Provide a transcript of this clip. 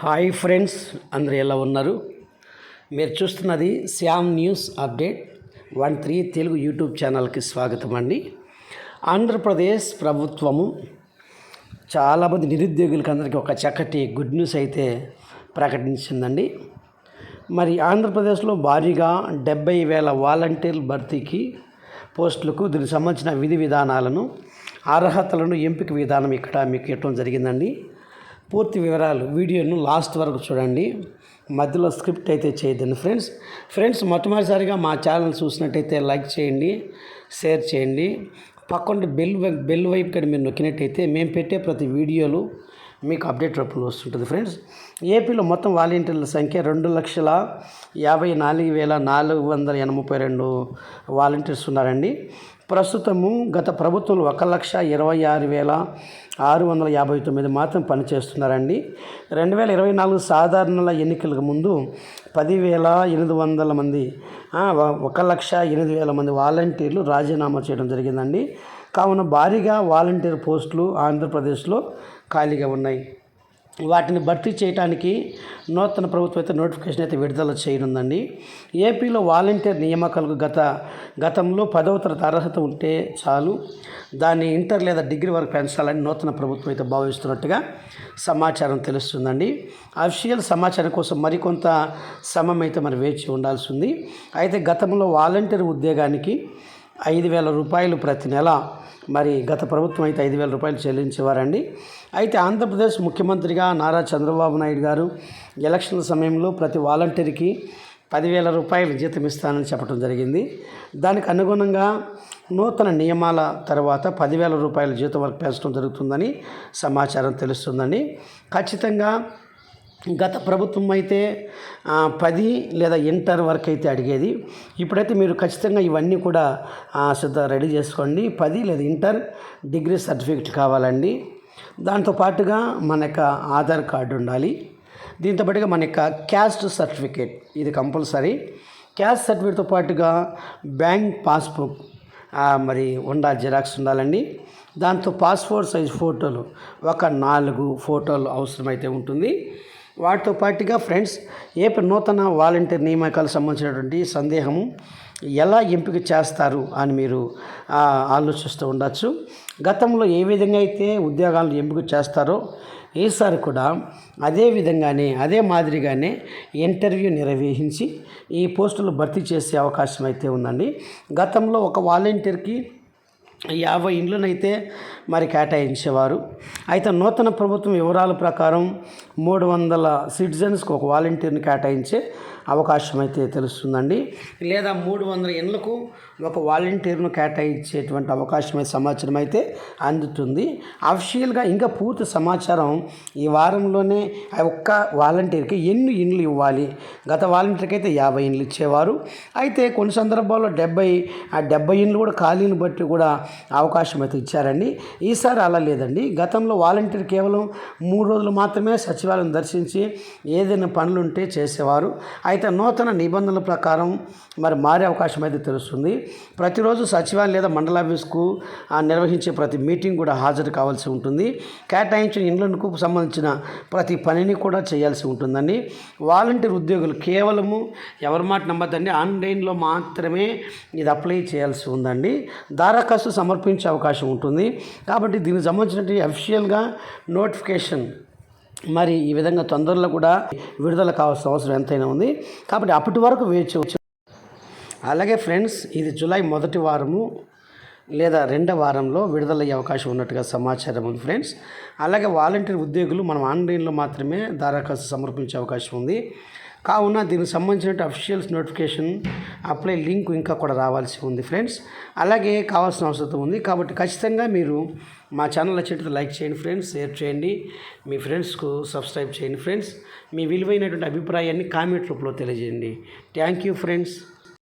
Hi friends, అందరూ ఎలా ఉన్నారు? మీరు చూస్తున్నది Shyam news update 13 Telugu YouTube ఛానల్కి స్వాగతం అండి. ఆంధ్రప్రదేశ్ ప్రభుత్వము చాలామంది నిరుద్యోగులకి అందరికీ ఒక చక్కటి గుడ్ న్యూస్ అయితే ప్రకటించిందండి. మరి ఆంధ్రప్రదేశ్లో భారీగా 70,000 వాలంటీర్ భర్తీకి పోస్టులకు దీనికి సంబంధించిన విధి విధానాలను, అర్హతలను, ఎంపిక విధానం ఇక్కడ మీకు ఇవ్వడం జరిగిందండి. పూర్తి వివరాలు వీడియోను లాస్ట్ వరకు చూడండి, మధ్యలో స్క్రిప్ట్ అయితే చేయదండి. ఫ్రెండ్స్ మొట్టమొదటిసారిగా మా ఛానల్ చూసినట్టయితే లైక్ చేయండి, షేర్ చేయండి. పక్కన బెల్ వైపు కానీ మీరు నొక్కినట్టయితే మేము పెట్టే ప్రతి వీడియోలు మీకు అప్డేట్ రూపంలో వస్తుంటుంది. ఫ్రెండ్స్, ఏపీలో మొత్తం వాలంటీర్ల సంఖ్య 2,54,482 వాలంటీర్స్ ఉన్నారండి. ప్రస్తుతము గత ప్రభుత్వంలో 1,26,659 మాత్రం పనిచేస్తున్నారండి. 2024 సాధారణ ఎన్నికలకు ముందు 10,800 మంది 1,08,000 మంది వాలంటీర్లు రాజీనామా చేయడం జరిగిందండి. కావున భారీగా వాలంటీర్ పోస్టులు ఆంధ్రప్రదేశ్లో ఖాళీగా ఉన్నాయి. వాటిని భర్తీ చేయడానికి నూతన ప్రభుత్వం అయితే నోటిఫికేషన్ అయితే విడుదల చేయనుందండి. ఏపీలో వాలంటీర్ నియామకాలకు గతంలో 10వ తరగతి అర్హత ఉంటే చాలు, దాన్ని ఇంటర్ లేదా డిగ్రీ వరకు పెంచాలని నూతన ప్రభుత్వం అయితే భావిస్తున్నట్టుగా సమాచారం తెలుస్తుందండి. అఫీషియల్ సమాచారం కోసం మరికొంత సమయం అయితే మరి వేచి ఉండాల్సి ఉంది. అయితే గతంలో వాలంటీర్ ఉద్యోగానికి 5,000 రూపాయలు ప్రతి నెల మరి గత ప్రభుత్వం అయితే 5,000 రూపాయలు చెల్లించేవారండి. అయితే ఆంధ్రప్రదేశ్ ముఖ్యమంత్రిగా నారా చంద్రబాబు నాయుడు గారు ఎలక్షన్ల సమయంలో ప్రతి వాలంటీర్కి 10,000 రూపాయలు జీతం ఇస్తానని చెప్పడం జరిగింది. దానికి అనుగుణంగా నూతన నియమాల తర్వాత 10,000 రూపాయల జీతం వరకు పెంచడం జరుగుతుందని సమాచారం తెలుస్తుందండి. ఖచ్చితంగా గత ప్రభుత్వం అయితే 10 లేదా ఇంటర్ వరకు అయితే అడిగేది. ఇప్పుడైతే మీరు ఖచ్చితంగా ఇవన్నీ కూడా రెడీ చేసుకోండి. 10 లేదా ఇంటర్, డిగ్రీ సర్టిఫికెట్ కావాలండి. దాంతోపాటుగా మన యొక్క ఆధార్ కార్డు ఉండాలి. దీంతో పాటుగా మన యొక్క క్యాస్ట్ సర్టిఫికేట్ ఇది కంపల్సరీ. క్యాస్ట్ సర్టిఫికేట్తో పాటుగా బ్యాంక్ పాస్బుక్ మరి ఉండాలి, జిరాక్స్ ఉండాలండి. దాంతో పాస్పోర్ట్ సైజ్ ఫోటోలు ఒక 4 ఫోటోలు అవసరమైతే ఉంటుంది. వాటితో పాటుగా ఫ్రెండ్స్, ఏపీ నూతన వాలంటీర్ నియామకాలకు సంబంధించినటువంటి సందేహము ఎలా ఎంపిక చేస్తారు అని మీరు ఆలోచిస్తూ ఉండొచ్చు. గతంలో ఏ విధంగా అయితే ఉద్యోగాలను ఎంపిక చేస్తారో ఈసారి కూడా అదే మాదిరిగానే ఇంటర్వ్యూ నిర్వహించి ఈ పోస్టులు భర్తీ చేసే అవకాశం అయితే ఉందండి. గతంలో ఒక వాలంటీర్కి 50 ఇండ్లనైతే మరి కేటాయించేవారు. అయితే నూతన ప్రభుత్వం వివరాల ప్రకారం 300 సిటిజన్స్కి ఒక వాలంటీర్ని కేటాయించే అవకాశం అయితే తెలుస్తుందండి. లేదా 300 ఇండ్లకు ఒక వాలంటీర్ను కేటాయించేటువంటి అవకాశం సమాచారం అయితే అందుతుంది. అఫీషియల్గా ఇంకా పూర్తి సమాచారం ఈ వారంలోనే ఒక్క వాలంటీర్కి ఎన్ని ఇండ్లు ఇవ్వాలి. గత వాలంటీర్కి అయితే 50 ఇండ్లు ఇచ్చేవారు. అయితే కొన్ని సందర్భాల్లో 70 ఇండ్లు కూడా ఖాళీని బట్టి కూడా అవకాశం అయితే ఇచ్చారండి. ఈసారి అలా లేదండి. గతంలో వాలంటీర్ కేవలం 3 రోజులు మాత్రమే సచివాలయం దర్శించి ఏదైనా పనులుంటే చేసేవారు. అయితే నూతన నిబంధనల ప్రకారం మరి మారే అవకాశం అయితే తెలుస్తుంది. ప్రతిరోజు సచివాలయం లేదా మండల ఆఫీస్కు నిర్వహించే ప్రతి మీటింగ్ కూడా హాజరు కావాల్సి ఉంటుంది. కేటాయించిన ఇండ్లకు సంబంధించిన ప్రతి పనిని కూడా చేయాల్సి ఉంటుందండి. వాలంటీర్ ఉద్యోగులు కేవలము ఎవరి మాట నమ్మద్దండి, ఆన్లైన్లో మాత్రమే ఇది అప్లై చేయాల్సి ఉందండి. దరఖాస్తు సమర్పించే అవకాశం ఉంటుంది. కాబట్టి దీనికి సంబంధించిన అఫీషియల్గా నోటిఫికేషన్ మరి ఈ విధంగా తొందరలో కూడా విడుదల కావాల్సిన అవసరం ఎంతైనా ఉంది. కాబట్టి అప్పటి వరకు వేచి. అలాగే ఫ్రెండ్స్, ఇది జూలై 1వ వారము లేదా 2వ వారంలో విడుదలయ్యే అవకాశం ఉన్నట్టుగా సమాచారం ఉంది. ఫ్రెండ్స్, అలాగే వాలంటీర్ ఉద్యోగులు మనం ఆన్లైన్లో మాత్రమే దరఖాస్తు సమర్పించే అవకాశం ఉంది. కావున దీనికి సంబంధించిన అఫీషియల్స్ నోటిఫికేషన్ అప్లై లింక్ ఇంకా కూడా రావాల్సి ఉంది. ఫ్రెండ్స్, అలాగే కావాల్సిన అవసరం ఉంది. కాబట్టి ఖచ్చితంగా మీరు మా ఛానల్ నచ్చినట్లయితే లైక్ చేయండి ఫ్రెండ్స్, షేర్ చేయండి, మీ ఫ్రెండ్స్కు సబ్స్క్రైబ్ చేయండి. ఫ్రెండ్స్, మీ విలువైనటువంటి అభిప్రాయాన్ని కామెంట్ రూపంలో తెలియజేయండి. Thank you friends.